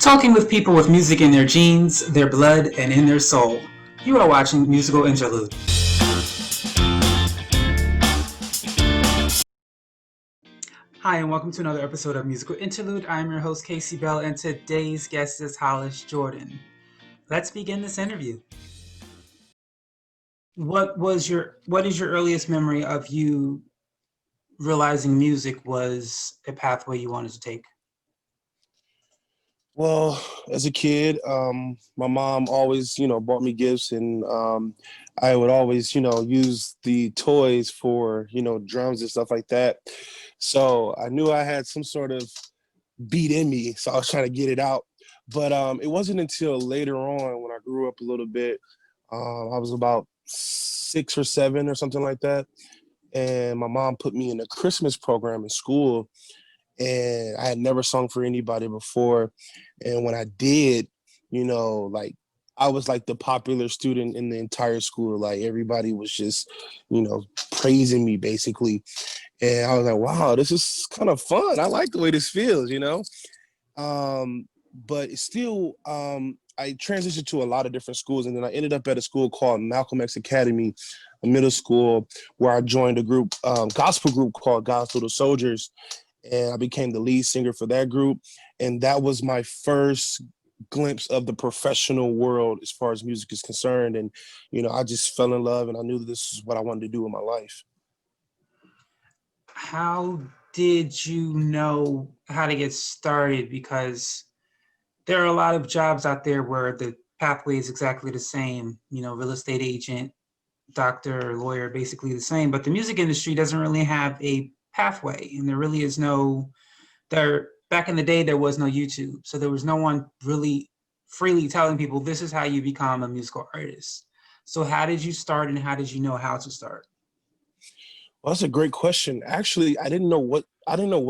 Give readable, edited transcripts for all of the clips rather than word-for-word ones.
Talking with people with music in their genes, their blood, and in their soul. You are watching Musical Interlude. Hi, and welcome to another episode of Musical Interlude. I'm your host, Casey Bell, and today's guest is Hollis Jordan. Let's begin this interview. What is your earliest memory of you realizing music was a pathway you wanted to take? Well, as a kid, my mom always, bought me gifts, and I would always, use the toys for, drums and stuff like that. So I knew I had some sort of beat in me, so I was trying to get it out. But it wasn't until later on when I grew up a little bit. I was about 6 or 7 or something like that, and my mom put me in a Christmas program in school, and I had never sung for anybody before. And when I did, like I was like the popular student in the entire school. Like everybody was just, praising me basically. And I was like, wow, this is kind of fun. I like the way this feels. But it's still, I transitioned to a lot of different schools, and then I ended up at a school called Malcolm X Academy, a middle school, where I joined a group, gospel group called God's Little Soldiers, and I became the lead singer for that group. And that was my first glimpse of the professional world as far as music is concerned. And, I just fell in love, and I knew that this is what I wanted to do in my life. How did you know how to get started? Because there are a lot of jobs out there where the pathway is exactly the same, real estate agent, doctor, lawyer, basically the same, but the music industry doesn't really have a pathway, and there really is back in the day, there was no YouTube, so there was no one really freely telling people this is how you become a musical artist. So how did you start, and how did you know how to start? Well, that's a great question. Actually, I didn't know what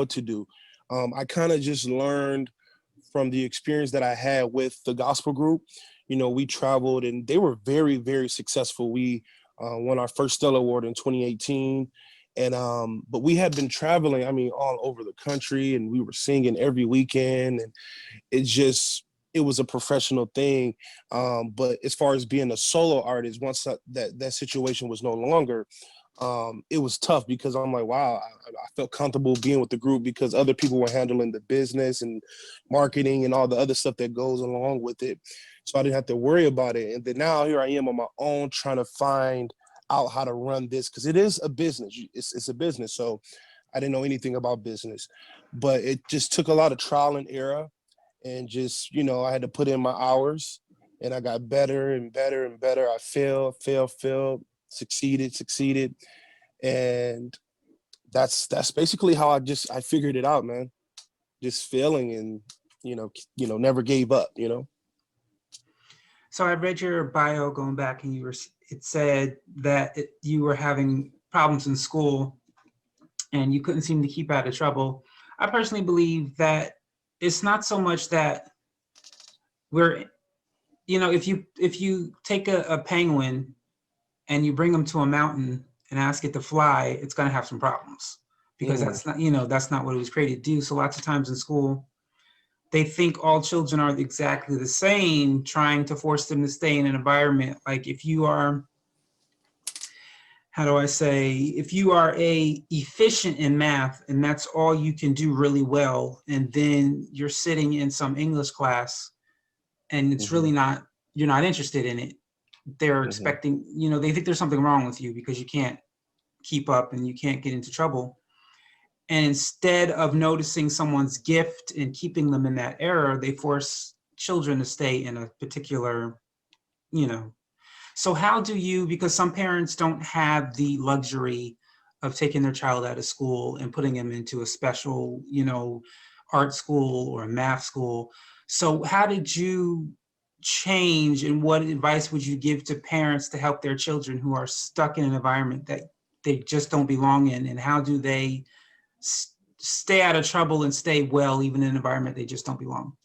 to do. I kind of just learned from the experience that I had with the gospel group. We traveled, and they were very, very successful. We won our first Stellar Award in 2018. And but we had been traveling, I mean, all over the country, and we were singing every weekend, and it was a professional thing. But as far as being a solo artist, once that situation was no longer, it was tough because I'm like, wow, I felt comfortable being with the group because other people were handling the business and marketing and all the other stuff that goes along with it. So I didn't have to worry about it. And then now here I am on my own trying to find out how to run this, because it is a business. It's a business. So I didn't know anything about business, but it just took a lot of trial and error, and just, I had to put in my hours, and I got better and better and better. I failed, succeeded. And that's basically how I figured it out, man. Just failing, and never gave up. So I read your bio going back, and it said that you were having problems in school and you couldn't seem to keep out of trouble. I personally believe that it's not so much that we're, if you take a penguin and you bring them to a mountain and ask it to fly, it's going to have some problems, because that's not what it was created to do. So lots of times in school, they think all children are exactly the same, trying to force them to stay in an environment. Like if you are, how do I say, if you are efficient in math and that's all you can do really well, and then you're sitting in some English class and it's Mm-hmm. really not, you're not interested in it, they're Mm-hmm. expecting, they think there's something wrong with you because you can't keep up and you can't get into trouble. And instead of noticing someone's gift and keeping them in that error, they force children to stay in a particular, you know. So how do you, because some parents don't have the luxury of taking their child out of school and putting them into a special, art school or a math school. So how did you change, and what advice would you give to parents to help their children who are stuck in an environment that they just don't belong in? And how do they stay out of trouble and stay well, even in an environment they just don't belong?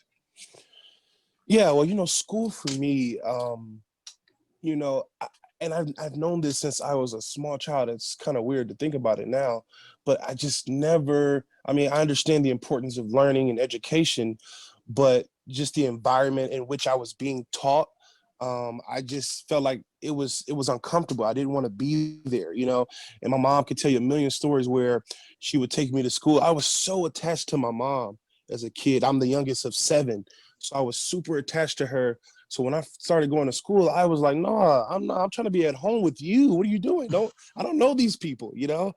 Yeah, well, school for me, you know, I, and I've known this since I was a small child. It's kind of weird to think about it now, but I just never. I mean, I understand the importance of learning and education, but just the environment in which I was being taught, I just felt like it was uncomfortable. I didn't want to be there, you know. And my mom could tell you a million stories where she would take me to school. I was so attached to my mom as a kid. I'm the youngest of 7, so I was super attached to her. So when I started going to school, I was like, no, I'm not. I'm trying to be at home with you. What are you doing? I don't know these people, you know?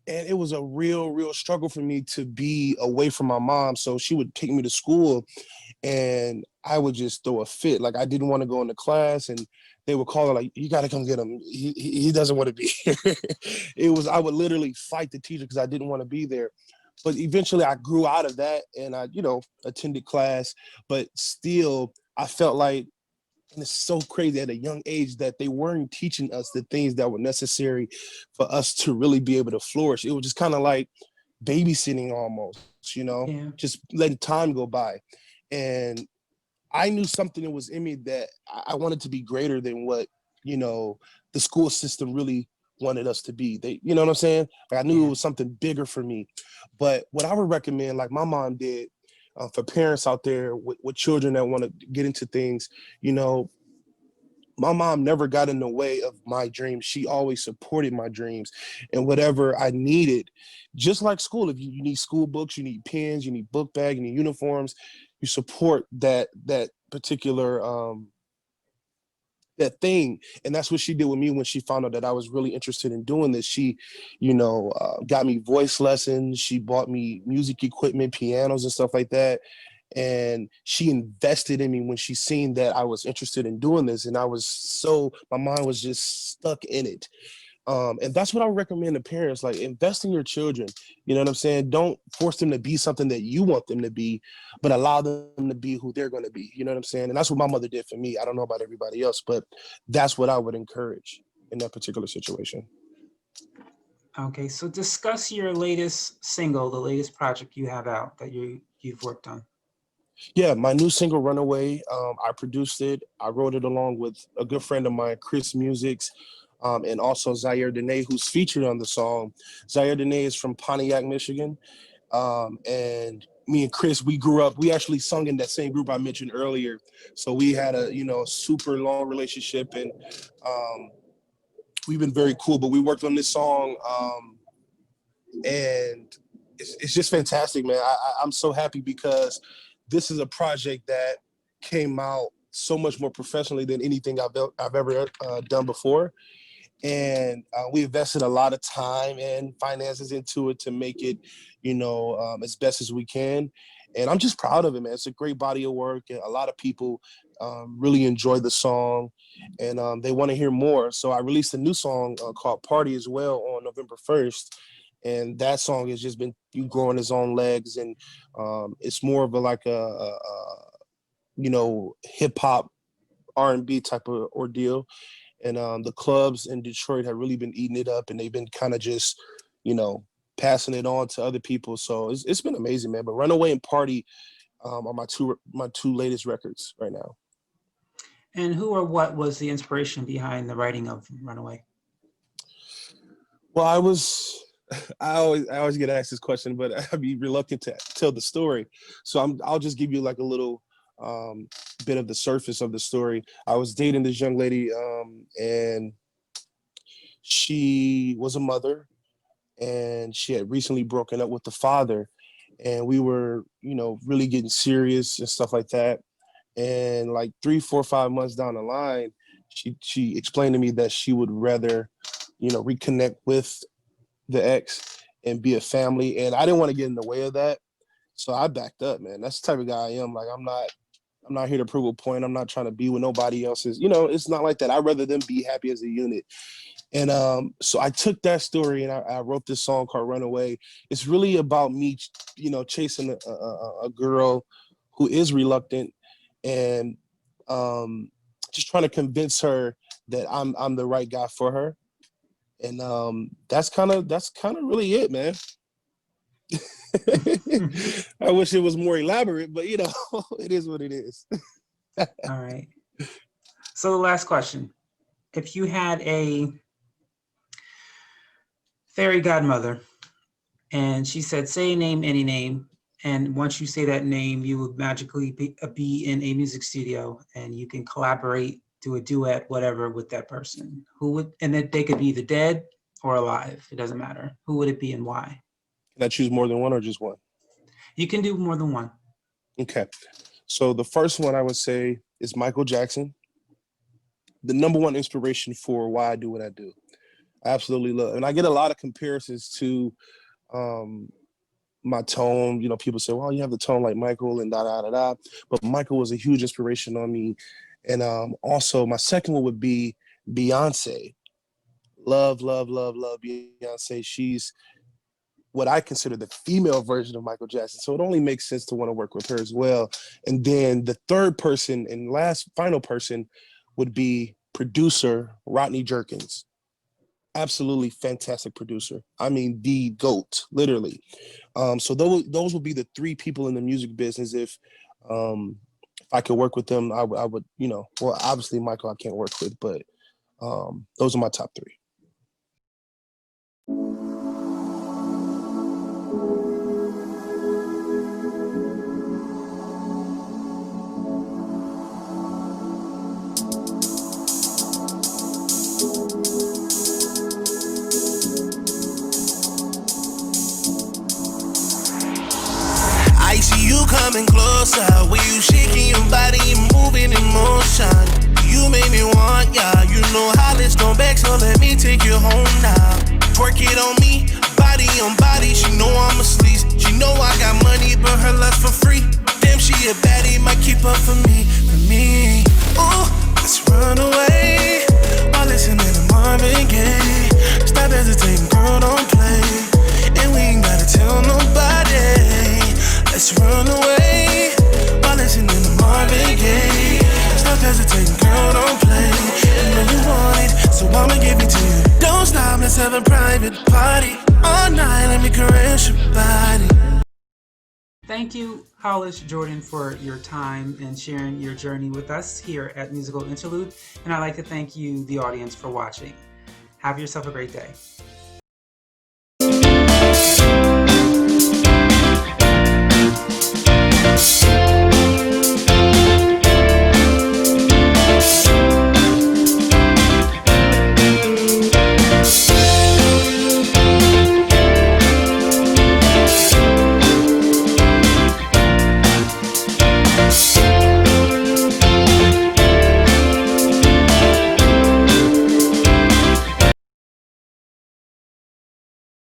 And it was a real struggle for me to be away from my mom. So she would take me to school and I would just throw a fit. Like I didn't want to go into class, and they would call her like, you got to come get him. He doesn't want to be here. I would literally fight the teacher because I didn't want to be there. But eventually I grew out of that and I, attended class, but still I felt like, and it's so crazy at a young age that they weren't teaching us the things that were necessary for us to really be able to flourish. It was just kind of like babysitting almost, Yeah. just letting time go by. And I knew something that was in me that I wanted to be greater than what, the school system really wanted us to be. They, you know what I'm saying? Like I knew it was something bigger for me. But what I would recommend, like my mom did, for parents out there with children that want to get into things, my mom never got in the way of my dreams. She always supported my dreams and whatever I needed. Just like school, if you need school books, you need pens, you need book bag, you need uniforms, you support that particular that thing. And that's what she did with me when she found out that I was really interested in doing this. She, got me voice lessons. She bought me music equipment, pianos and stuff like that. And she invested in me when she seen that I was interested in doing this. And my mind was just stuck in it. And that's what I would recommend to parents, like invest in your children. You know what I'm saying? Don't force them to be something that you want them to be, but allow them to be who they're going to be. You know what I'm saying? And that's what my mother did for me. I don't know about everybody else, but that's what I would encourage in that particular situation. Okay, so discuss your latest single, the latest project you have out that you've worked on. Yeah, my new single Runaway, I produced it. I wrote it along with a good friend of mine, Chris Musics, and also Zaire Dene, who's featured on the song. Zaire Dene is from Pontiac, Michigan. And me and Chris, we actually sung in that same group I mentioned earlier. So we had a, super long relationship, and we've been very cool, but we worked on this song, and it's just fantastic, man. I'm so happy because this is a project that came out so much more professionally than anything I've ever done before. And we invested a lot of time and finances into it to make it, as best as we can. And I'm just proud of it, man. It's a great body of work. And a lot of people really enjoyed the song, and they want to hear more. So I released a new song called Party as well on November 1st. And that song has just been growing its own legs. And it's more of hip hop R&B type of ordeal. And the clubs in Detroit have really been eating it up, and they've been kind of just, passing it on to other people. So it's been amazing, man. But Runaway and Party are my two latest records right now. And who or what was the inspiration behind the writing of Runaway? Well, I always get asked this question, but I'd be reluctant to tell the story. So I'll just give you like a little bit of the surface of the story. I was dating this young lady, and she was a mother, and she had recently broken up with the father, and we were, really getting serious and stuff like that. And like 3, 4, 5 months down the line, she explained to me that she would rather, reconnect with the ex and be a family. And I didn't want to get in the way of that. So I backed up, man. That's the type of guy I am. Like, I'm not here to prove a point. I'm not trying to be with nobody else's. It's not like that. I'd rather them be happy as a unit. And so I took that story and I wrote this song called Runaway. It's really about me, chasing a girl who is reluctant, and just trying to convince her that I'm the right guy for her. And that's kind of really it, man. I wish it was more elaborate, but it is what it is. All right. So the last question: if you had a fairy godmother and she said, say a name, any name, And once you say that name, you would magically be in a music studio, and you can collaborate, do a duet, whatever, with that person. And that they could be either dead or alive. It doesn't matter. Who would it be and why? Can I choose more than one or just one? You can do more than one. Okay. So the first one I would say is Michael Jackson. The number one inspiration for why I do what I do. I absolutely love, and I get a lot of comparisons to my tone. You know, people say, well, you have the tone like Michael and da da da da. But Michael was a huge inspiration on me. And also my second one would be Beyonce. Love, love, love, love Beyonce. She's what I consider the female version of Michael Jackson. So it only makes sense to want to work with her as well. And then the third person and final person would be producer Rodney Jerkins. Absolutely fantastic producer. I mean, the GOAT, literally. So those would be the three people in the music business. If I could work with them, I would, well, obviously Michael I can't work with, but those are my top three. I see you coming closer, when you shaking your body and moving in motion. You make me want ya, you know Hollis don't beg, so let me take you home now. Twerk it on me, body on body, she know I'm a sleaze. She know I got money, but her lust for free. Damn, she a baddie, might keep up for me. Ooh, let's run away, while listening to Marvin Gaye. Stop hesitating, girl, don't play, and we ain't gotta tell nobody. Let's run away, while listening to Marvin Gaye. Stop hesitating, girl, don't play. You know you want it, so I'ma give it to you. Don't stop, let's have a private party. All night, let me caress your body. Thank you, Hollis Jordan, for your time and sharing your journey with us here at Musical Interlude. And I'd like to thank you, the audience, for watching. Have yourself a great day.